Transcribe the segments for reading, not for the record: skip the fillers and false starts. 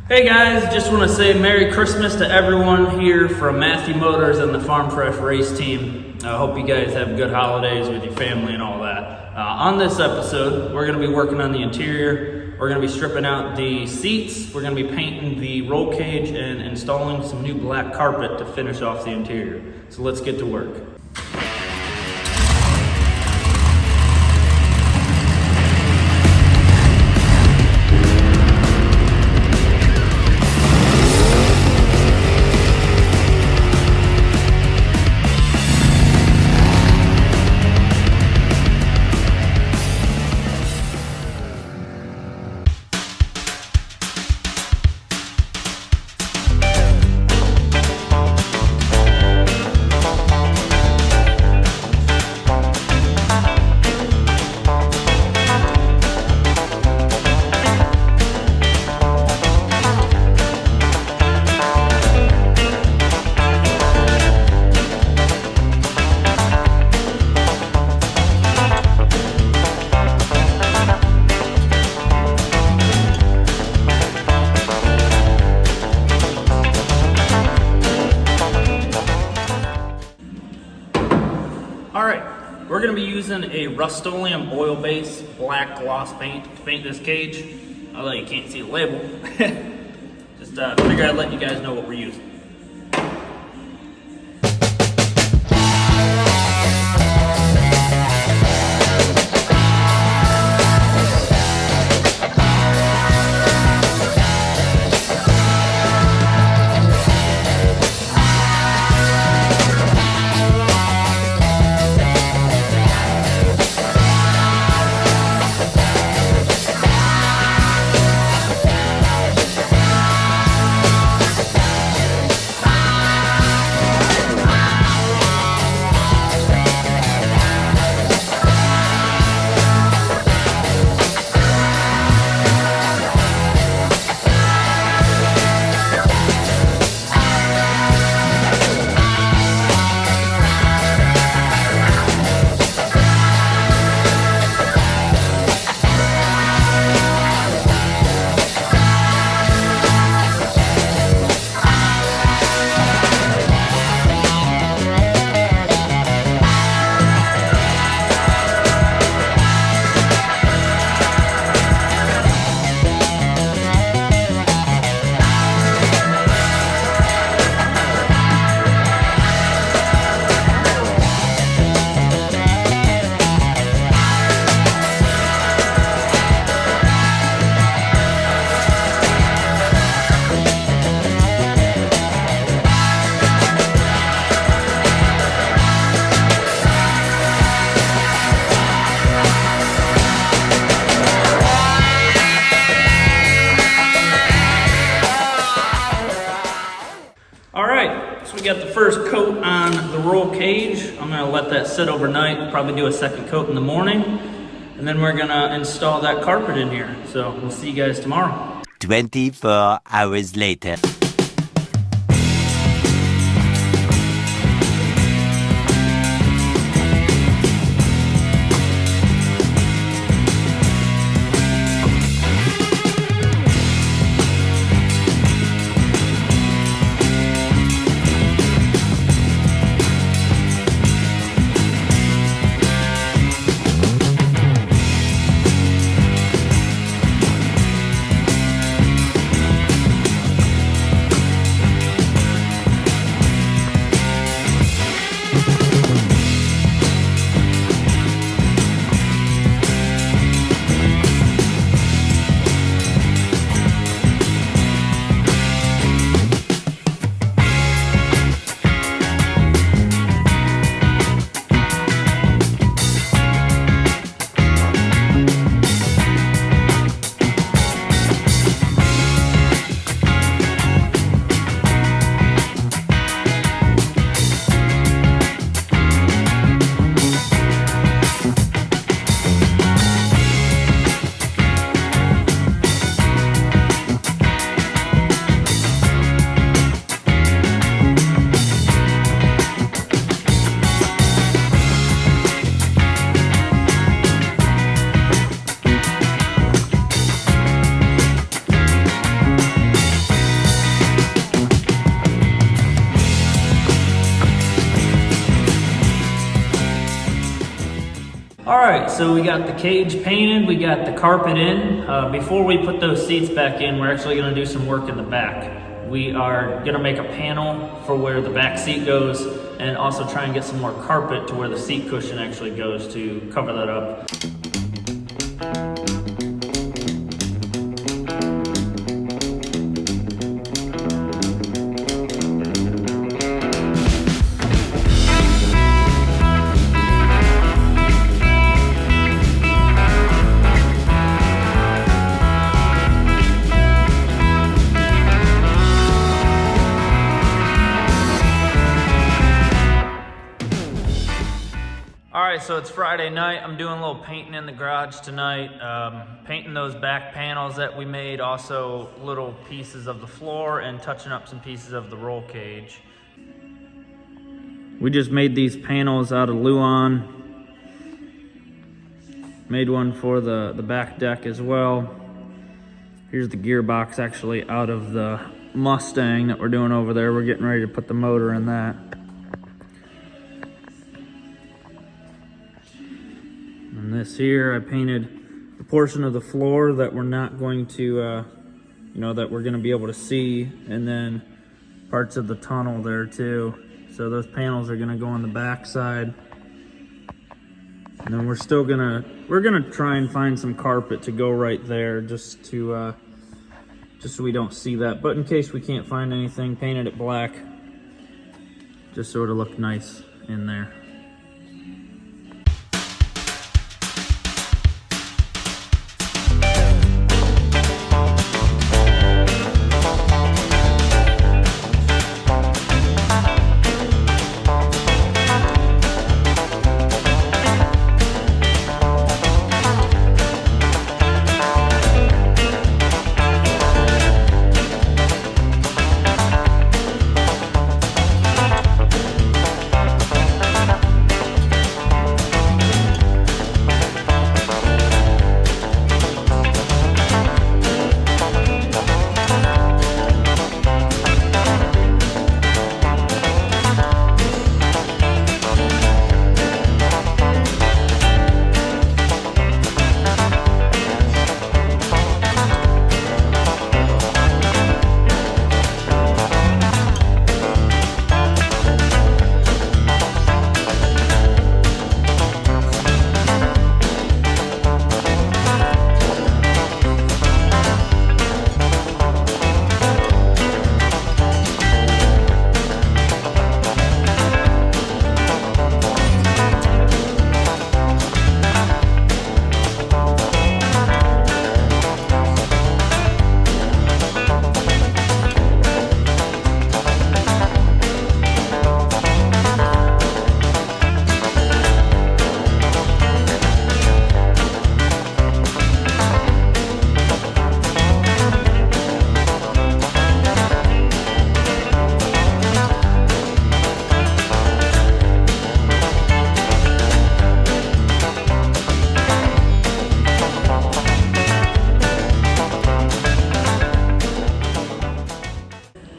Hey guys, just want to say Merry Christmas to everyone here from Matthew Motors and the Farm Fresh race team. I hope you guys have good holidays with your family and all that. On this episode, we're going to be working on the interior. We're going to be stripping out the seats. We're going to be painting the roll cage and installing some new black carpet to finish off the interior. So let's get to work. Alright, we're going to be using a Rust-Oleum oil-based black gloss paint to paint this cage. Although you can't see the label. Just figured I'd let you guys know what we're using. Alright, so we got the first coat on the roll cage. I'm going to let that sit overnight, probably do a second coat in the morning, and then we're going to install that carpet in here. So we'll see you guys tomorrow. 24 hours later. so we got the cage painted, we got the carpet in. Before we put those seats back in, we're actually gonna do some work in the back. We are gonna make a panel for where the back seat goes and also try and get some more carpet to where the seat cushion actually goes to cover that up. Alright, so it's Friday night. I'm doing a little painting in the garage tonight. Painting those back panels that we made, also little pieces of the floor, and touching up some pieces of the roll cage. We just made these panels out of Luan. Made one for the back deck as well. Here's the gearbox actually out of the Mustang that we're doing over there. We're getting ready to put the motor in that. And this here, I painted the portion of the floor that we're not going to, that we're going to be able to see, and then parts of the tunnel there too. So those panels are going to go on the back side. And then we're gonna try and find some carpet to go right there, just so we don't see that. But in case we can't find anything, painted it black, just so it'll look nice in there.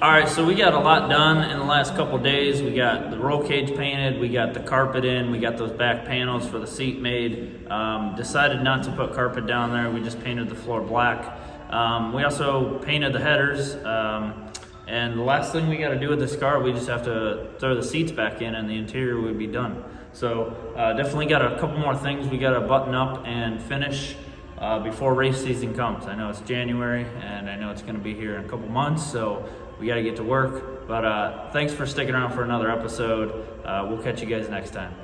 Alright, so we got a lot done in the last couple days. We got the roll cage painted, we got the carpet in, we got those back panels for the seat made. Decided not to put carpet down there, we just painted the floor black. We also painted the headers, and the last thing we got to do with this car, we just have to throw the seats back in and the interior would be done. So definitely got a couple more things we got to button up and finish before race season comes. I know it's January and I know it's going to be here in a couple months, so we got to get to work. But thanks for sticking around for another episode. We'll catch you guys next time.